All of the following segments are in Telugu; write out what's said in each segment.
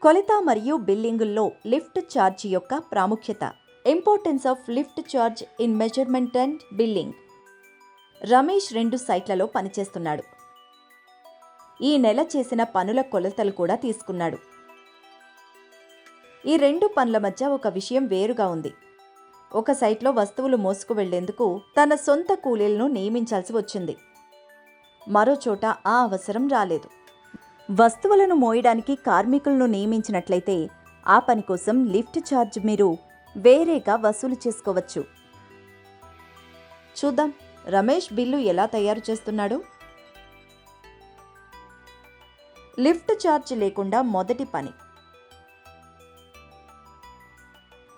కొలత మరియు బిల్లింగుల్లో లిఫ్ట్ ఛార్జ్ యొక్క ప్రాముఖ్యత. Importance of lift charge in measurement and billing. Ramesh 2 సైట్లలో పనిచేస్తున్నాడు. ఈ నెల చేసిన పనుల కొలతలు కూడా తీసుకున్నాడు. ఈ 2 పనుల మధ్య ఒక విషయం వేరుగా ఉంది. ఒక సైట్లో వస్తువులు మోసుకు వెళ్లేందుకు తన సొంత కూలీలను నియమించాల్సి వచ్చింది. మరో చోట ఆ అవసరం రాలేదు. వస్తువులను మోయడానికి కార్మికులను నియమించినట్లయితే ఆ పని కోసం లిఫ్ట్ ఛార్జ్ మీరు వేరేగా వసూలు చేసుకోవచ్చు. చూద్దాం రమేష్ బిల్లు ఎలా తయారు చేస్తున్నాడు. లిఫ్ట్ ఛార్జ్ లేకుండా మొదటి పని.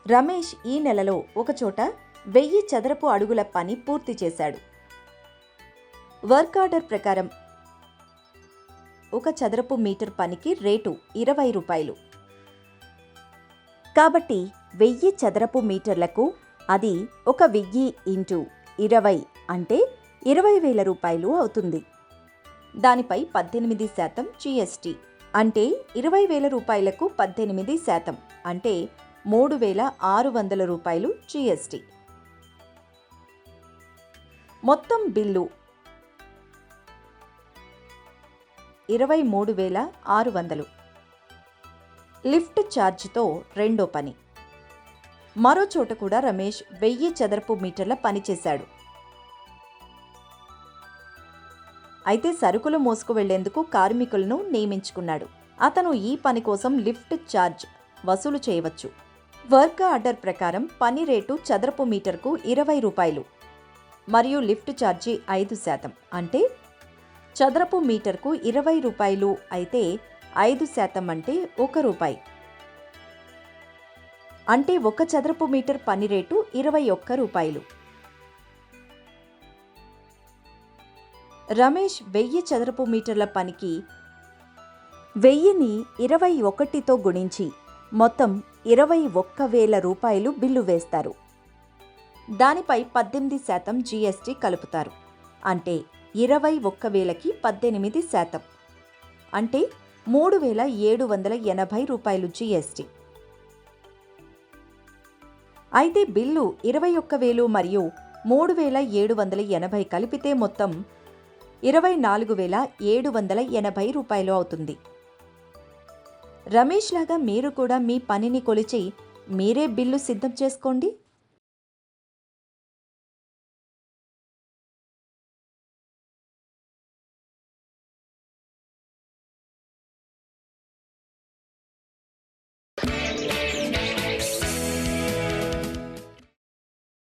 రమేష్ ఈ నెలలో ఒకచోట 1000 చదరపు అడుగుల పని పూర్తి చేశాడు. వర్క్ ఆర్డర్ ప్రకారం 1 చదరపు మీటర్ పనికి రేటు 20 రూపాయలు. కాబట్టి 1000 చదరపు మీటర్లకు అది 1000 ఇంటూ 20 అంటే 20,000 రూపాయలు అవుతుంది. దానిపై 18% జీఎస్టీ అంటే 20,000 రూపాయలకు 18% అంటే 3,600 రూపాయలు జీఎస్టీ. మొత్తం బిల్లు 23,600. లిఫ్ట్ ఛార్జ్తో రెండో పని. మరో చోట కూడా రమేష్ 1000 చదరపు మీటర్ల పని చేశాడు. అయితే సరుకులు మోసుకు వెళ్లేందుకు కార్మికులను నియమించుకున్నాడు. అతను ఈ పని కోసం లిఫ్ట్ ఛార్జ్ వసూలు చేయవచ్చు. వర్క్ ఆర్డర్ ప్రకారం పని రేటు చదరపు మీటర్కు 20 రూపాయలు మరియు లిఫ్ట్ ఛార్జీ 5% అంటే చదరపు మీటర్కు 20 రూపాయలు అయితే 5% అంటే 1 రూపాయి. అంటే 1 చదరపు మీటర్ పని రేటు 21 రూపాయలు. రమేష్ 1000 చదరపు మీటర్ల పనికి 1000ని 21తో గుణించి మొత్తం 21,000 రూపాయలు బిల్లు వేస్తారు. దానిపై 18% జీఎస్టీ కలుపుతారు. అంటే 21,000కి 18% అంటే 3,780 రూపాయలు జీఎస్టీ. అయితే బిల్లు 21,000 మరియు 3,780 కలిపితే మొత్తం 24,780 రూపాయలు అవుతుంది. రమేష్ లాగా మీరు కూడా మీ పనిని కొలిచి మీరే బిల్లు సిద్ధం చేసుకోండి.